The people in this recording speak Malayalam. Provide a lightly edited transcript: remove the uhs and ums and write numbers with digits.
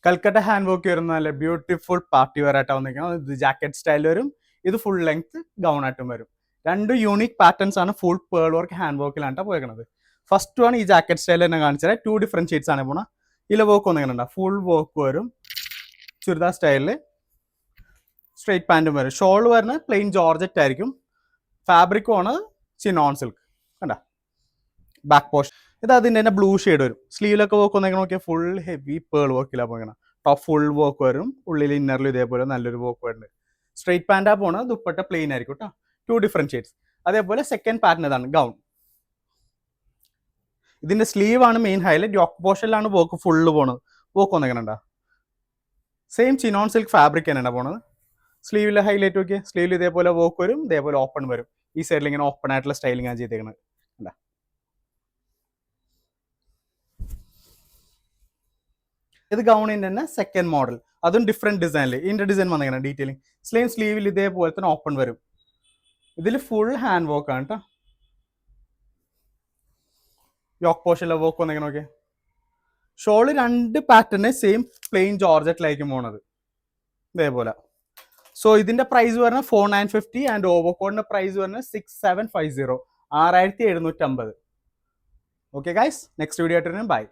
കൽക്കട്ട ഹാൻഡ് വർക്ക് വരുന്ന നല്ല ബ്യൂട്ടിഫുൾ പാർട്ടി വെയർ ആയിട്ടാണ് വന്നിരിക്കുന്നത്. ഇത് ജാക്കറ്റ് സ്റ്റൈൽ വരും, ഇത് ഫുൾ ലെങ്ത് ഗൗൺ ആയിട്ടും വരും. രണ്ട് യൂണിക് പാറ്റേൺസ് ആണ് ഫുൾ പേൾ വർക്ക് ഹാൻഡ് വർക്കിലാണ് പോയിരിക്കുന്നത്. ഫസ്റ്റ് ആണ് ഈ ജാക്കറ്റ് സ്റ്റൈൽ തന്നെ കാണിച്ചത്. 2 ഡിഫറെന്റ് ഷെയ്ഡ്സ് ആണ് പോണ. ഇതിലെ വർക്ക് വന്നിട്ടുണ്ട്, ഫുൾ വർക്ക് വരും, ചുരിദാർ സ്റ്റൈലില് സ്ട്രൈറ്റ് പാൻറ്റും വരും. ഷോൾ വരുന്നത് പ്ലെയിൻ ജോർജറ്റ് ആയിരിക്കും. ഫാബ്രിക്കും ആണ് ചിനോൺ സിൽക്ക്. കണ്ട ബാക്ക് പോർഷൻ ഇത് അതിൻ്റെ തന്നെ ബ്ലൂ ഷെയ്ഡ് വരും. സ്ലീവിലൊക്കെ വർക്ക് വന്നേക്കണം നോക്കിയാൽ ഫുൾ ഹെവി പേൾ വർക്കിലാണ് പോകണം. ടോപ്പ് ഫുൾ വർക്ക് വരും, ഉള്ളിൽ ഇന്നറിൽ ഇതേപോലെ നല്ലൊരു വർക്ക് വരുന്നുണ്ട്. സ്ട്രൈറ്റ് പാൻറ്റാ പോണത്, ദുപ്പട്ട പ്ലെയിൻ ആയിരിക്കും കേട്ടോ. 2 ഡിഫറെന്റ് ഷെയ്ഡ്സ്. അതേപോലെ സെക്കൻഡ് പാറ്റേൺ ഇതാണ് ഗൗൺ. ഇതിന്റെ സ്ലീവ് ആണ് മെയിൻ ഹൈലൈറ്റ്. യോക്ക് പോർഷനിലാണ് വർക്ക് ഫുള്ള് പോണത്. വർക്ക് വന്നേക്കണണ്ട സെയിം ചിനോൺ സിൽക്ക് ഫാബ്രിക് തന്നെയാണ് പോണത്. സ്ലീവിലെ ഹൈലൈറ്റ് നോക്കിയാൽ സ്ലീവിൽ ഇതേപോലെ വർക്ക് വരും, ഇതേപോലെ ഓപ്പൺ വരും. ഈ സൈഡിൽ ഇങ്ങനെ ഓപ്പൺ ആയിട്ടുള്ള സ്റ്റൈലിംഗ് ആണ് ചെയ്തേക്കുന്നത്. ഇത് ഗൗണിൻ്റെ തന്നെ സെക്കൻഡ് മോഡൽ, അതും ഡിഫറെന്റ് ഡിസൈനിൽ. ഇതിന്റെ ഡിസൈൻ വന്നിങ്ങനെ ഡീറ്റെയിലിംഗ്. സ്ലീവിൽ ഇതേപോലെ തന്നെ ഓപ്പൺ വരും. ഇതിൽ ഫുൾ ഹാൻഡ് വർക്ക് ആണ് കേട്ടോ. യോക്ക് പോർഷനിലെ വർക്ക് വന്നിങ്ങനെ നോക്കിയാൽ. ഷോള് 2 പാറ്റേൺ സെയിം പ്ലെയിൻ ജോർജറ്റിലായിരിക്കും പോണത് ഇതേപോലെ. സോ ഇതിന്റെ പ്രൈസ് പറഞ്ഞാൽ 4950 ആൻഡ് ഓവർകോട്ടിന്റെ പ്രൈസ് പറഞ്ഞാൽ 6750, 6750. ഓക്കെ ഗൈസ്, നെക്സ്റ്റ് വീഡിയോ ആയിട്ട് ബൈ.